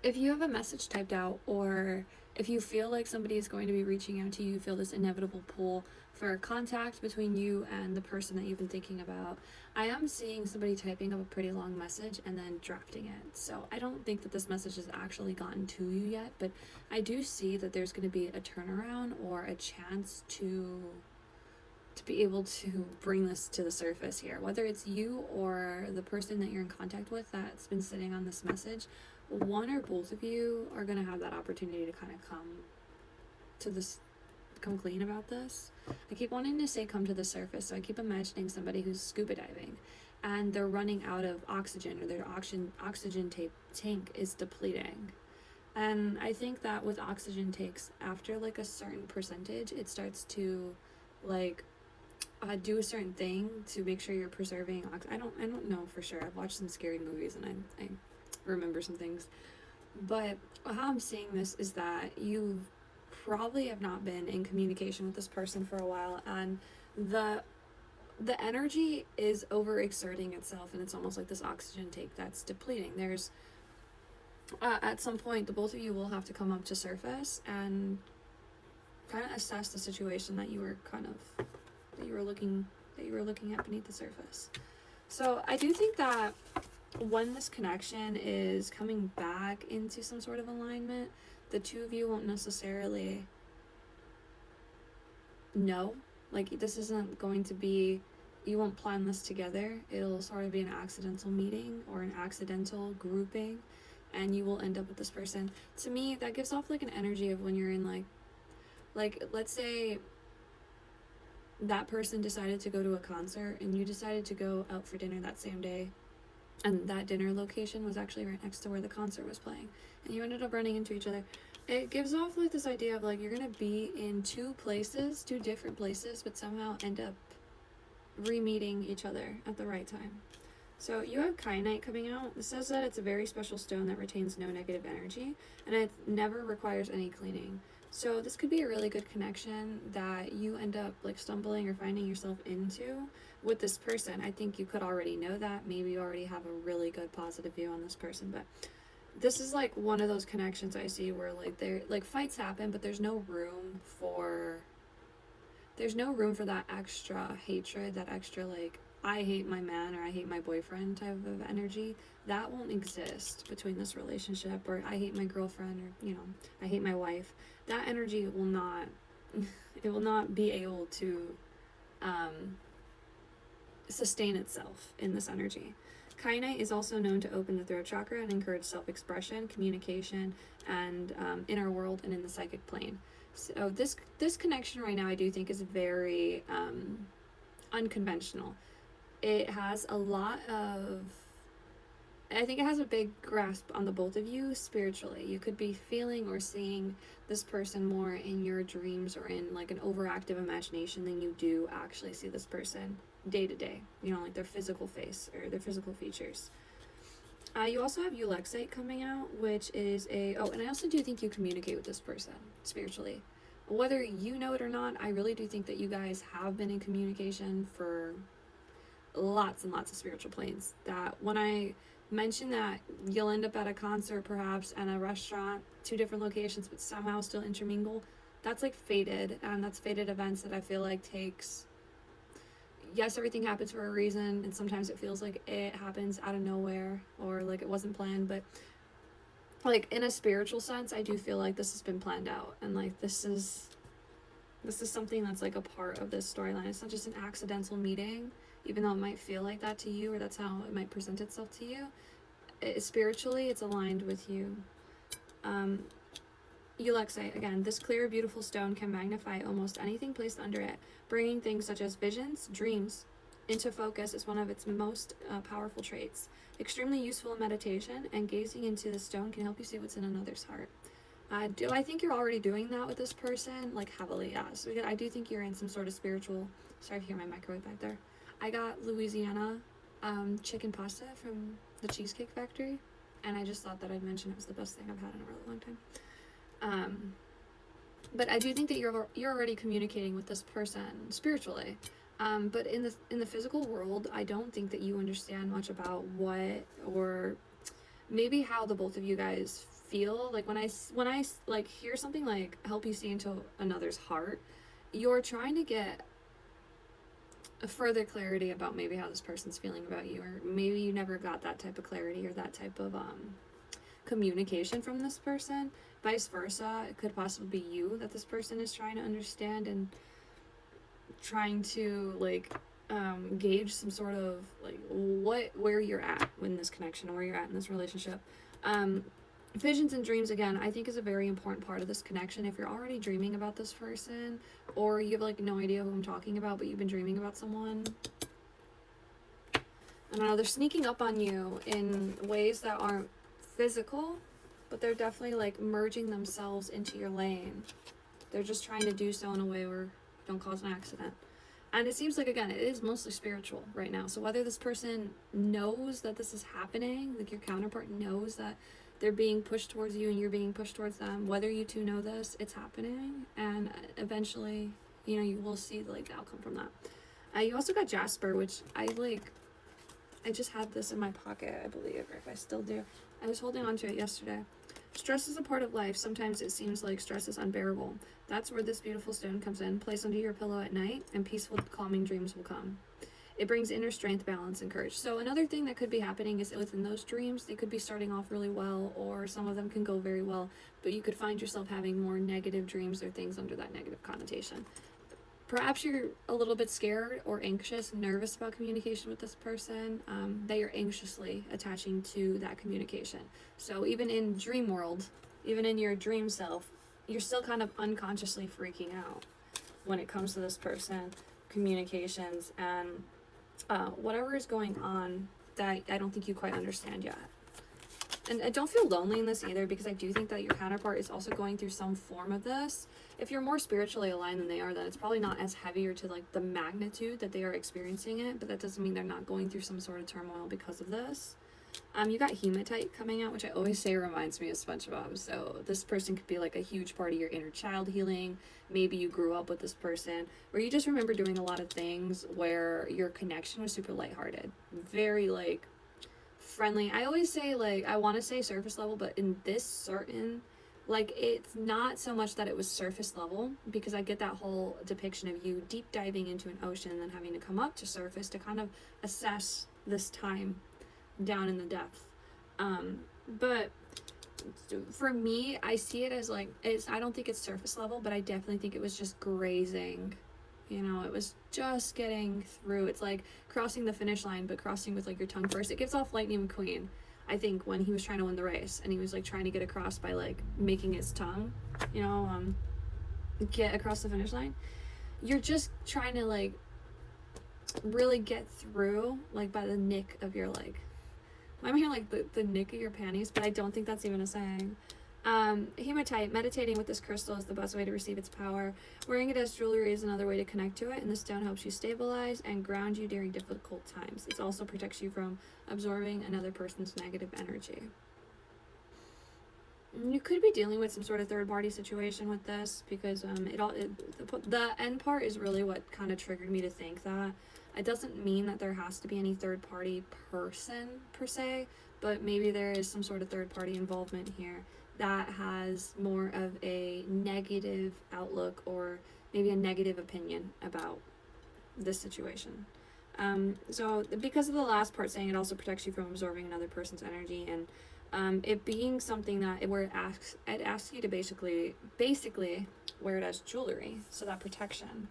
if you have a message typed out, or if you feel like somebody is going to be reaching out to you, you feel this inevitable pull for contact between you and the person that you've been thinking about, I am seeing somebody typing up a pretty long message and then drafting it. So I don't think that this message has actually gotten to you yet, but I do see that there's going to be a turnaround or a chance to be able to bring this to the surface here, whether it's you or the person that you're in contact with that's been sitting on this message. One or both of you are going to have that opportunity to kind of to this come clean about this. I keep wanting to say come to the surface, so I keep imagining somebody who's scuba diving and they're running out of oxygen, or their oxygen tank is depleting. And I think that with oxygen tanks, after like a certain percentage, it starts to like do a certain thing to make sure you're preserving I don't know for sure. I've watched some scary movies and I remember some things. But how I'm seeing this is that you probably have not been in communication with this person for a while, and the energy is overexerting itself, and it's almost like this oxygen tank that's depleting. There's at some point the both of you will have to come up to surface and kind of assess the situation that you were looking at beneath the surface. So I do think that when this connection is coming back into some sort of alignment, the two of you won't necessarily know. Like, this isn't going to be, you won't plan this together. It'll sort of be an accidental meeting or an accidental grouping, and you will end up with this person. To me, that gives off like an energy of when you're in like let's say that person decided to go to a concert and you decided to go out for dinner that same day, and that dinner location was actually right next to where the concert was playing, and you ended up running into each other. It gives off like this idea of like you're gonna be in two different places, but somehow end up re-meeting each other at the right time. So you have kyanite coming out. It says that it's a very special stone that retains no negative energy, and it never requires any cleaning. So this could be a really good connection that you end up like stumbling or finding yourself into with this person. I think you could already know that. Maybe you already have a really good positive view on this person, but this is like one of those connections I see where like there like fights happen, but there's no room for that extra hatred, that extra like I hate my man or I hate my boyfriend type of energy. That won't exist between this relationship, or I hate my girlfriend, or I hate my wife. That energy will not it will not be able to sustain itself in this energy. Kyanite is also known to open the throat chakra and encourage self-expression, communication, and inner world and in the psychic plane. So this connection right now, I do think, is very unconventional. It has a lot of, I think it has a big grasp on the both of you spiritually. You could be feeling or seeing this person more in your dreams or in like an overactive imagination than you do actually see this person day to day, like their physical face or their physical features. You also have Ulexite coming out, which is and I also do think you communicate with this person spiritually. Whether you know it or not, I really do think that you guys have been in communication for lots and lots of spiritual planes. That when I mention that you'll end up at a concert perhaps and a restaurant, two different locations, but somehow still intermingle, that's like fated, and that's fated events that I feel like takes, yes, everything happens for a reason, and sometimes it feels like it happens out of nowhere or like it wasn't planned, but like in a spiritual sense, I do feel like this has been planned out, and like this is something that's like a part of this storyline. It's not just an accidental meeting, even though it might feel like that to you, or that's how it might present itself to you. Spiritually, it's aligned with you. Ulexite, again, this clear, beautiful stone can magnify almost anything placed under it, bringing things such as visions, dreams, into focus is one of its most powerful traits. Extremely useful in meditation, and gazing into the stone can help you see what's in another's heart. Do I think you're already doing that with this person? Like heavily, yes. I do think you're in some sort of spiritual, sorry if you hear my microwave back there. I got Louisiana chicken pasta from the Cheesecake Factory, and I just thought that I'd mention it was the best thing I've had in a really long time. But I do think that you're already communicating with this person spiritually. But in the physical world, I don't think that you understand much about what, or maybe how the both of you guys feel. Like when I like hear something like help you see into another's heart, you're trying to get a further clarity about maybe how this person's feeling about you, or maybe you never got that type of clarity or that type of communication from this person. Vice versa, it could possibly be you that this person is trying to understand and trying to like gauge some sort of like where you're at in this connection, or where you're at in this relationship. Visions and dreams, again, I think is a very important part of this connection. If you're already dreaming about this person, or you have like no idea who I'm talking about, but you've been dreaming about someone, I don't know, they're sneaking up on you in ways that aren't physical, but they're definitely like merging themselves into your lane. They're just trying to do so in a way where you don't cause an accident. And it seems like, again, it is mostly spiritual right now. So whether this person knows that this is happening, like your counterpart knows that they're being pushed towards you and you're being pushed towards them, whether you two know this, it's happening. And eventually, you know, you will see like the outcome from that. You also got Jasper, which I just had this in my pocket, I believe, or if I still do. I was holding on to it yesterday. Stress is a part of life. Sometimes it seems like stress is unbearable. That's where this beautiful stone comes in. Place under your pillow at night, and peaceful, calming dreams will come. It brings inner strength, balance, and courage. So another thing that could be happening is within those dreams, they could be starting off really well, or some of them can go very well, but you could find yourself having more negative dreams or things under that negative connotation. Perhaps you're a little bit scared or anxious, nervous about communication with this person, that you're anxiously attaching to that communication. So even in dream world, even in your dream self, you're still kind of unconsciously freaking out when it comes to this person, communications, and whatever is going on that I don't think you quite understand yet. And I don't feel lonely in this either, because I do think that your counterpart is also going through some form of this. If you're more spiritually aligned than they are, then it's probably not as heavy or to like the magnitude that they are experiencing it, but that doesn't mean they're not going through some sort of turmoil because of this. You got hematite coming out, which I always say reminds me of SpongeBob. So this person could be like a huge part of your inner child healing. Maybe you grew up with this person, or you just remember doing a lot of things where your connection was super lighthearted, very like friendly. I always say, like, I want to say surface level, but in this certain, like, it's not so much that it was surface level, because I get that whole depiction of you deep diving into an ocean and then having to come up to surface to kind of assess this time down in the depth. But for me, I see it as like, I don't think it's surface level, but I definitely think it was just grazing. You know, it was just getting through. It's like crossing the finish line, but crossing with like your tongue first. It gives off Lightning McQueen, I think, when he was trying to win the race, and he was like trying to get across by like making his tongue, you know, get across the finish line. You're just trying to like really get through, like by the nick of your like, I'm hearing like the nick of your panties, but I don't think that's even a saying. Hematite, meditating with this crystal is the best way to receive its power. Wearing it as jewelry is another way to connect to it, and the stone helps you stabilize and ground you during difficult times. It also protects you from absorbing another person's negative energy. You could be dealing with some sort of third-party situation with this, because the end part is really what kind of triggered me to think that. It doesn't mean that there has to be any third-party person per se, but maybe there is some sort of third-party involvement here that has more of a negative outlook, or maybe a negative opinion about this situation. So because of the last part saying it also protects you from absorbing another person's energy, and it being something that where it asks you to basically wear it as jewelry, so that protection.